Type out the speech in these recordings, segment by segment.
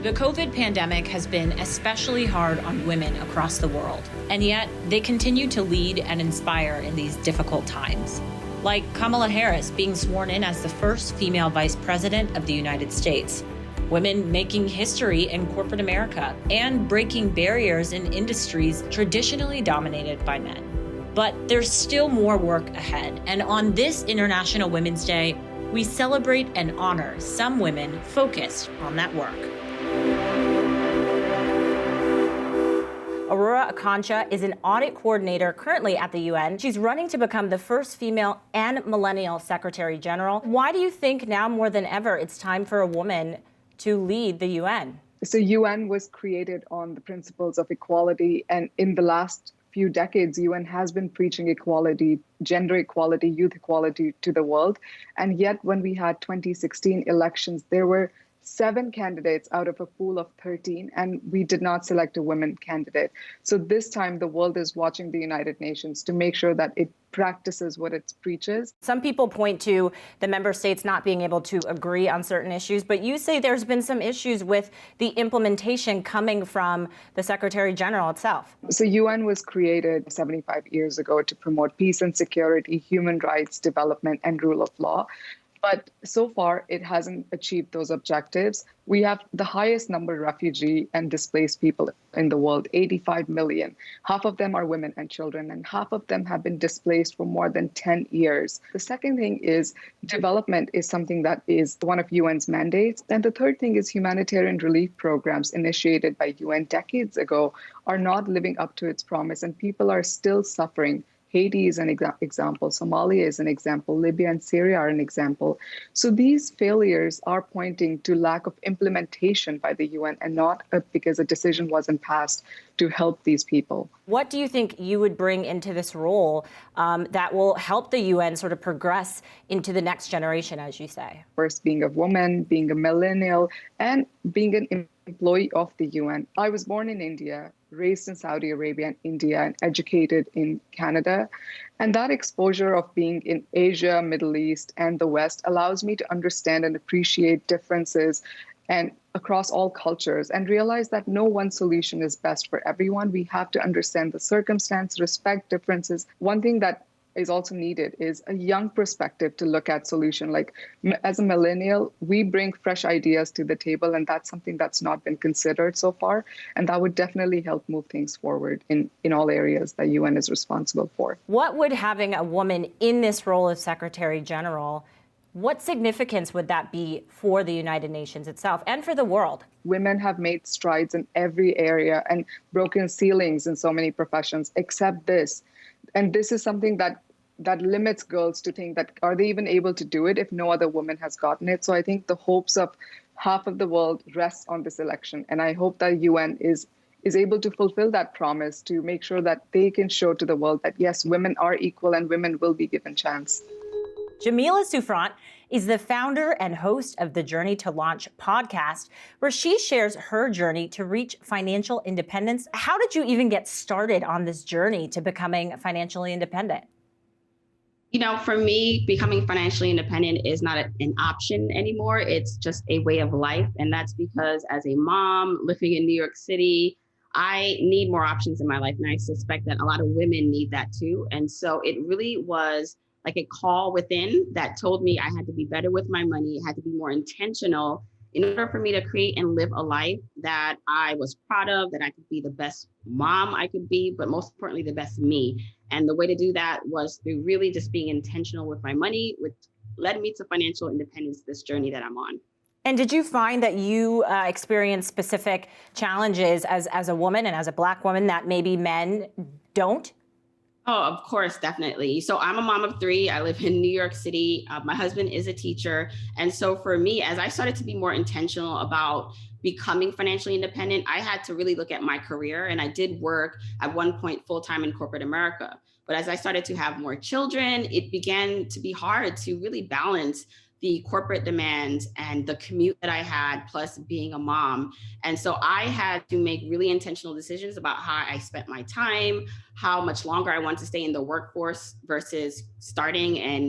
The COVID pandemic has been especially hard on women across the world, and yet they continue to lead and inspire in these difficult times. Like Kamala Harris being sworn in as the first female vice president of the United States, women making history in corporate America, and breaking barriers in industries traditionally dominated by men. But there's still more work ahead, and on this International Women's Day, we celebrate and honor some women focused on that work. Aurora Akancha is an audit coordinator currently at the UN. She's running to become the first female and millennial Secretary General. Why do you think now more than ever it's time for a woman to lead the UN? So UN was created on the principles of equality, and in the last few decades, UN has been preaching equality, gender equality, youth equality to the world. And yet when we had 2016 elections, there were 7 candidates out of a pool of 13, and we did not select a women candidate. So this time the world is watching the United Nations to make sure that it practices what it preaches. Some people point to the member states not being able to agree on certain issues, but you say there's been some issues with the implementation coming from the Secretary General itself. So UN was created 75 years ago to promote peace and security, human rights, development, and rule of law. But so far, it hasn't achieved those objectives. We have the highest number of refugee and displaced people in the world, 85 million. Half of them are women and children, and half of them have been displaced for more than 10 years. The second thing is development is something that is one of UN's mandates. And the third thing is humanitarian relief programs initiated by UN decades ago are not living up to its promise, and people are still suffering. Haiti is an example, Somalia is an example, Libya and Syria are an example. So these failures are pointing to lack of implementation by the UN and not because a decision wasn't passed to help these people. What do you think you would bring into this role that will help the UN sort of progress into the next generation, as you say? First, being a woman, being a millennial, and being an employee of the UN. I was born in India, raised in Saudi Arabia and India, and educated in Canada. And that exposure of being in Asia, Middle East, and the West allows me to understand and appreciate differences and across all cultures, and realize that no one solution is best for everyone. We have to understand the circumstance, respect differences. One thing that is also needed is a young perspective to look at solution. Like as a millennial, we bring fresh ideas to the table, and that's something that's not been considered so far. And that would definitely help move things forward in all areas that UN is responsible for. What would having a woman in this role as Secretary General, what significance would that be for the United Nations itself and for the world? Women have made strides in every area and broken ceilings in so many professions, except this. And this is something that limits girls to think that are they even able to do it if no other woman has gotten it. So I think the hopes of half of the world rest on this election. And I hope that UN is able to fulfill that promise to make sure that they can show to the world that, yes, women are equal and women will be given chance. Jamila Souffrant is the founder and host of the Journey to Launch podcast, where she shares her journey to reach financial independence. How did you even get started on this journey to becoming financially independent? You know, for me, becoming financially independent is not an option anymore. It's just a way of life. And that's because as a mom living in New York City, I need more options in my life. And I suspect that a lot of women need that too. And so it really was like a call within that told me I had to be better with my money, had to be more intentional in order for me to create and live a life that I was proud of, that I could be the best mom I could be, but most importantly, the best me. And the way to do that was through really just being intentional with my money, which led me to financial independence, this journey that I'm on. And did you find that you experienced specific challenges as a woman and as a Black woman that maybe men don't? Oh, of course, definitely. So I'm a mom of 3. I live in New York City. My husband is a teacher. And so for me, as I started to be more intentional about becoming financially independent, I had to really look at my career. And I did work at one point full-time in corporate America. But as I started to have more children, it began to be hard to really balance the corporate demands and the commute that I had, plus being a mom. And so I had to make really intentional decisions about how I spent my time, how much longer I wanted to stay in the workforce versus starting and,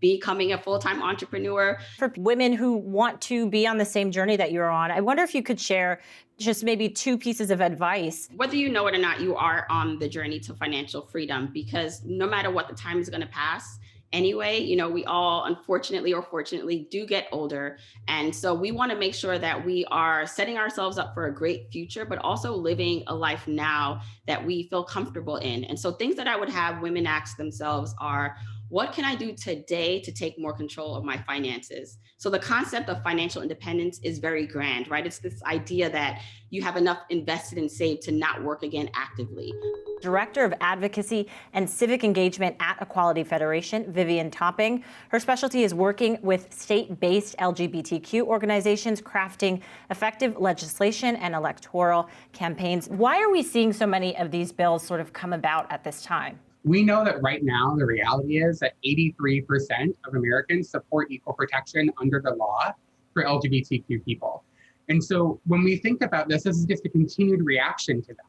becoming a full-time entrepreneur. For women who want to be on the same journey that you're on, I wonder if you could share just maybe two pieces of advice. Whether you know it or not, you are on the journey to financial freedom, because no matter what, the time is going to pass anyway. We all, unfortunately or fortunately, do get older. And so we want to make sure that we are setting ourselves up for a great future, but also living a life now that we feel comfortable in. And so things that I would have women ask themselves are, what can I do today to take more control of my finances? So the concept of financial independence is very grand, right? It's this idea that you have enough invested and saved to not work again actively. Director of Advocacy and Civic Engagement at Equality Federation, Vivian Topping. Her specialty is working with state-based LGBTQ organizations, crafting effective legislation and electoral campaigns. Why are we seeing so many of these bills sort of come about at this time? We know that right now, the reality is that 83% of Americans support equal protection under the law for LGBTQ people. And so when we think about this is just a continued reaction to that.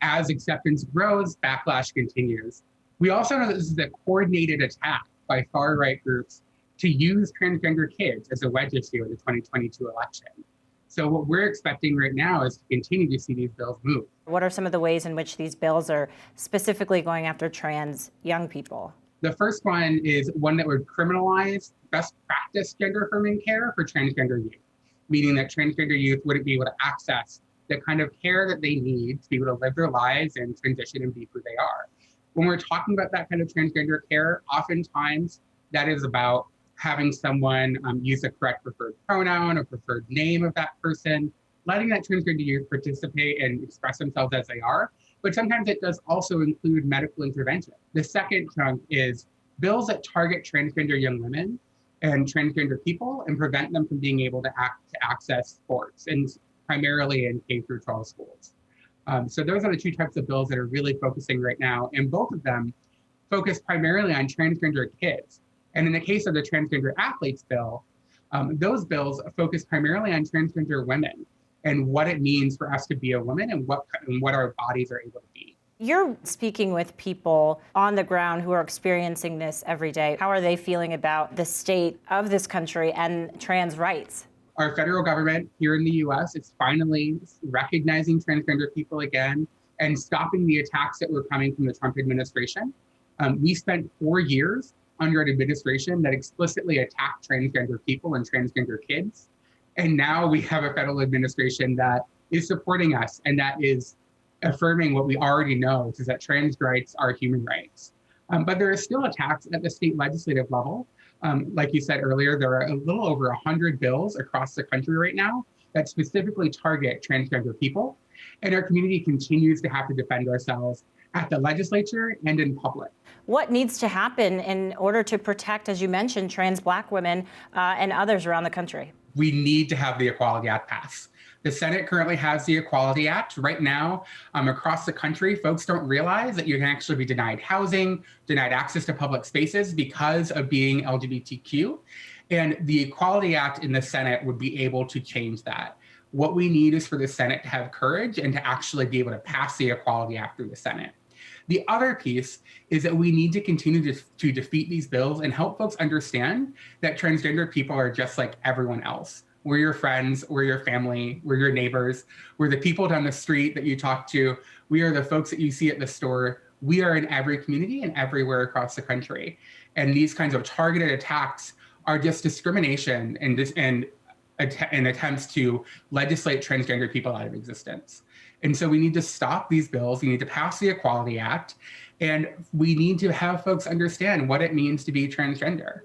As acceptance grows, backlash continues. We also know that this is a coordinated attack by far-right groups to use transgender kids as a wedge issue in the 2022 election. So what we're expecting right now is to continue to see these bills move. What are some of the ways in which these bills are specifically going after trans young people? The first one is one that would criminalize best practice gender affirming care for transgender youth, meaning that transgender youth wouldn't be able to access the kind of care that they need to be able to live their lives and transition and be who they are. When we're talking about that kind of transgender care, oftentimes that is about having someone use the correct preferred pronoun or preferred name of that person, letting that transgender youth participate and express themselves as they are. But sometimes it does also include medical intervention. The second chunk is bills that target transgender young women and transgender people and prevent them from being able to access sports, and primarily in K through 12 schools. So those are the two types of bills that are really focusing right now. And both of them focus primarily on transgender kids. And in the case of the transgender athletes bill, those bills focus primarily on transgender women and what it means for us to be a woman and what our bodies are able to be. You're speaking with people on the ground who are experiencing this every day. How are they feeling about the state of this country and trans rights? Our federal government here in the US is finally recognizing transgender people again and stopping the attacks that were coming from the Trump administration. We spent 4 years under an administration that explicitly attacked transgender people and transgender kids. And now we have a federal administration that is supporting us and that is affirming what we already know, which is that trans rights are human rights. But there are still attacks at the state legislative level. Like you said earlier, there are a little over 100 bills across the country right now that specifically target transgender people. And our community continues to have to defend ourselves at the legislature and in public. What needs to happen in order to protect, as you mentioned, trans Black women and others around the country? We need to have the Equality Act pass. The Senate currently has the Equality Act. Right now, across the country, folks don't realize that you can actually be denied housing, denied access to public spaces because of being LGBTQ. And the Equality Act in the Senate would be able to change that. What we need is for the Senate to have courage and to actually be able to pass the Equality Act through the Senate. The other piece is that we need to continue to defeat these bills and help folks understand that transgender people are just like everyone else. We're your friends, we're your family, we're your neighbors, we're the people down the street that you talk to, we are the folks that you see at the store. We are in every community and everywhere across the country. And these kinds of targeted attacks are just discrimination and attempts to legislate transgender people out of existence. And so we need to stop these bills. We need to pass the Equality Act, and we need to have folks understand what it means to be transgender.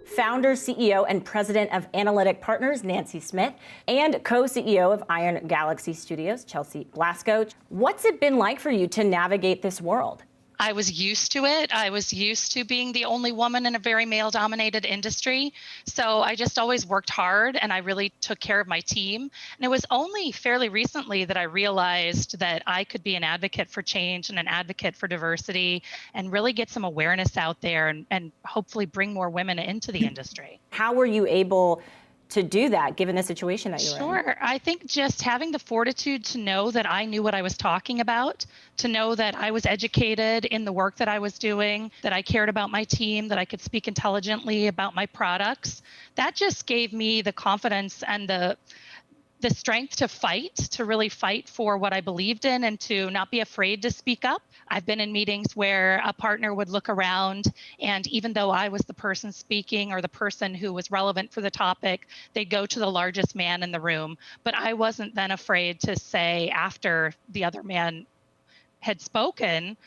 Founder, CEO, and president of Analytic Partners, Nancy Smith, and co-CEO of Iron Galaxy Studios, Chelsea Blasco. What's it been like for you to navigate this world? I was used to it. I was used to being the only woman in a very male-dominated industry. So I just always worked hard and I really took care of my team. And it was only fairly recently that I realized that I could be an advocate for change and an advocate for diversity and really get some awareness out there and hopefully bring more women into the industry. How were you able to do that, given the situation that you're in? Sure. I think just having the fortitude to know that I knew what I was talking about, to know that I was educated in the work that I was doing, that I cared about my team, that I could speak intelligently about my products, that just gave me the confidence and the strength to fight, to really fight for what I believed in and to not be afraid to speak up. I've been in meetings where a partner would look around, and even though I was the person speaking or the person who was relevant for the topic, they'd go to the largest man in the room. But I wasn't then afraid to say, after the other man had spoken,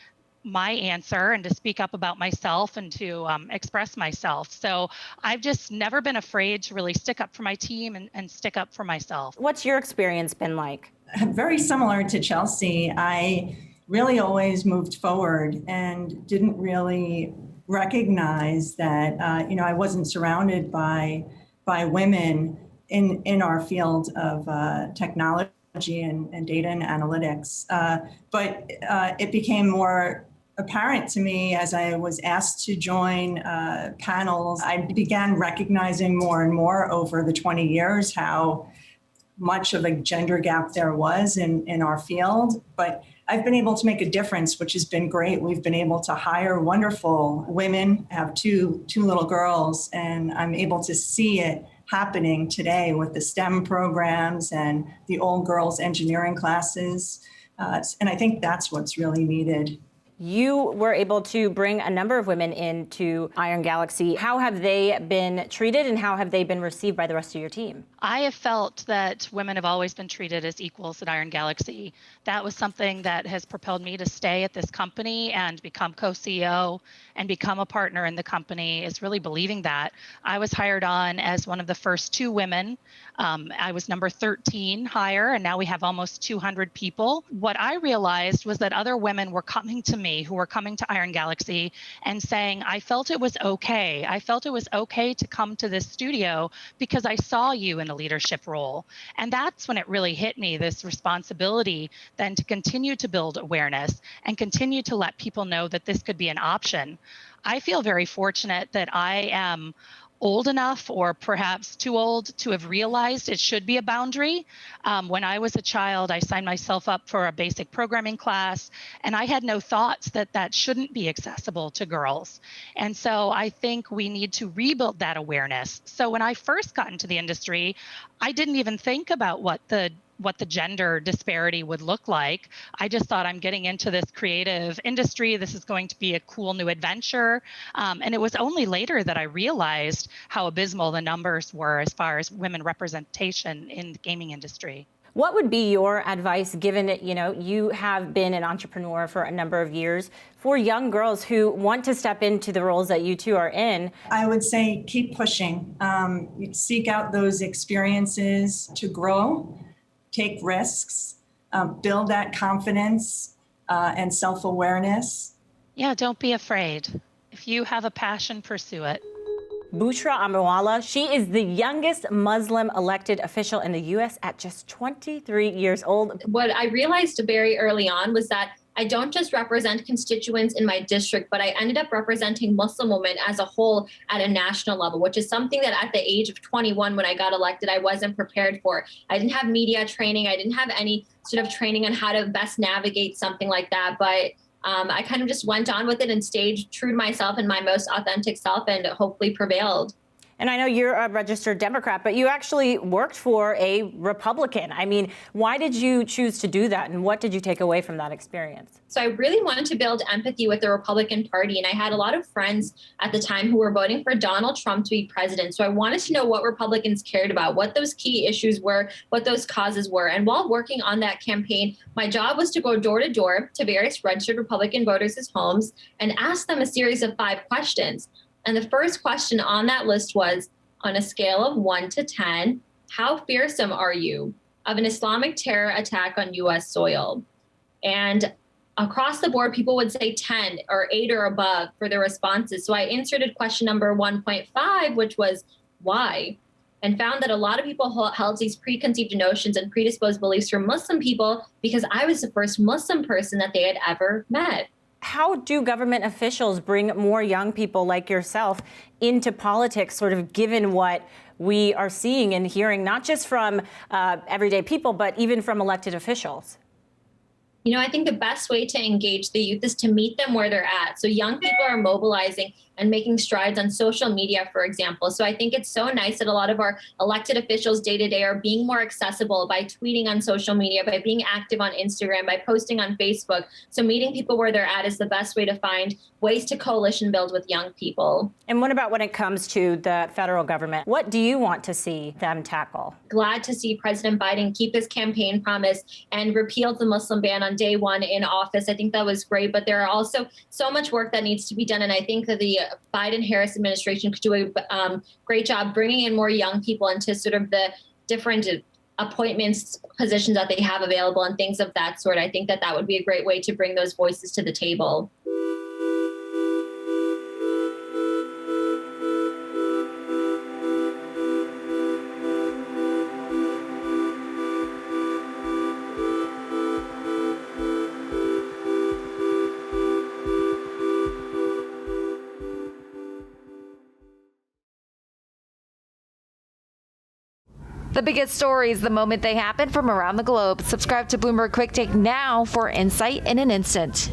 my answer and to speak up about myself and to express myself. So I've just never been afraid to really stick up for my team and stick up for myself. What's your experience been like? Very similar to Chelsea. I really always moved forward and didn't really recognize that, I wasn't surrounded by women in our field of technology and data and analytics. But it became more apparent to me as I was asked to join panels. I began recognizing more and more over the 20 years how much of a gender gap there was in our field. But I've been able to make a difference, which has been great. We've been able to hire wonderful women, have two little girls, and I'm able to see it happening today with the STEM programs and the all-girls engineering classes. And I think that's what's really needed. You were able to bring a number of women into Iron Galaxy. How have they been treated and how have they been received by the rest of your team? I have felt that women have always been treated as equals at Iron Galaxy. That was something that has propelled me to stay at this company and become co-CEO and become a partner in the company, is really believing that. I was hired on as one of the first 2 women. I was number 13 hire, and now we have almost 200 people. What I realized was that other women were coming to me who were coming to Iron Galaxy and saying, I felt it was okay. I felt it was okay to come to this studio because I saw you in a leadership role. And that's when it really hit me, this responsibility then to continue to build awareness and continue to let people know that this could be an option. I feel very fortunate that I am old enough or perhaps too old to have realized it should be a boundary. When I was a child, I signed myself up for a basic programming class, and I had no thoughts that that shouldn't be accessible to girls. And so I think we need to rebuild that awareness. So when I first got into the industry, I didn't even think about what the gender disparity would look like. I just thought, I'm getting into this creative industry. This is going to be a cool new adventure. And it was only later that I realized how abysmal the numbers were as far as women representation in the gaming industry. What would be your advice, given that, you have been an entrepreneur for a number of years, for young girls who want to step into the roles that you two are in? I would say keep pushing. Seek out those experiences to grow. Take risks, build that confidence and self-awareness. Yeah, don't be afraid. If you have a passion, pursue it. Bushra Amirwala, she is the youngest Muslim elected official in the U.S. at just 23 years old. What I realized very early on was that I don't just represent constituents in my district, but I ended up representing Muslim women as a whole at a national level, which is something that at the age of 21, when I got elected, I wasn't prepared for. I didn't have media training. I didn't have any sort of training on how to best navigate something like that. But I kind of just went on with it and stayed true to myself and my most authentic self and hopefully prevailed. And I know you're a registered Democrat, but you actually worked for a Republican. I mean, why did you choose to do that? And what did you take away from that experience? So I really wanted to build empathy with the Republican Party. And I had a lot of friends at the time who were voting for Donald Trump to be president. So I wanted to know what Republicans cared about, what those key issues were, what those causes were. And while working on that campaign, my job was to go door to door to various registered Republican voters' homes and ask them a series of 5 questions. And the first question on that list was, on a scale of 1 to 10, how fearsome are you of an Islamic terror attack on U.S. soil? And across the board, people would say 10 or 8 or above for their responses. So I inserted question number 1.5, which was why? And found that a lot of people held these preconceived notions and predisposed beliefs from Muslim people because I was the first Muslim person that they had ever met. How do government officials bring more young people like yourself into politics, sort of given what we are seeing and hearing, not just from everyday people, but even from elected officials? You know, I think the best way to engage the youth is to meet them where they're at. So young people are mobilizing and making strides on social media, for example. So I think it's so nice that a lot of our elected officials day to day are being more accessible by tweeting on social media, by being active on Instagram, by posting on Facebook. So meeting people where they're at is the best way to find ways to coalition build with young people. And what about when it comes to the federal government? What do you want to see them tackle? Glad to see President Biden keep his campaign promise and repeal the Muslim ban on day one in office. I think that was great, but there are also so much work that needs to be done. And I think that the Biden-Harris administration could do a great job bringing in more young people into sort of the different appointments, positions that they have available and things of that sort. I think that that would be a great way to bring those voices to the table. The biggest stories the moment they happen from around the globe. Subscribe to Bloomberg Quicktake now for insight in an instant.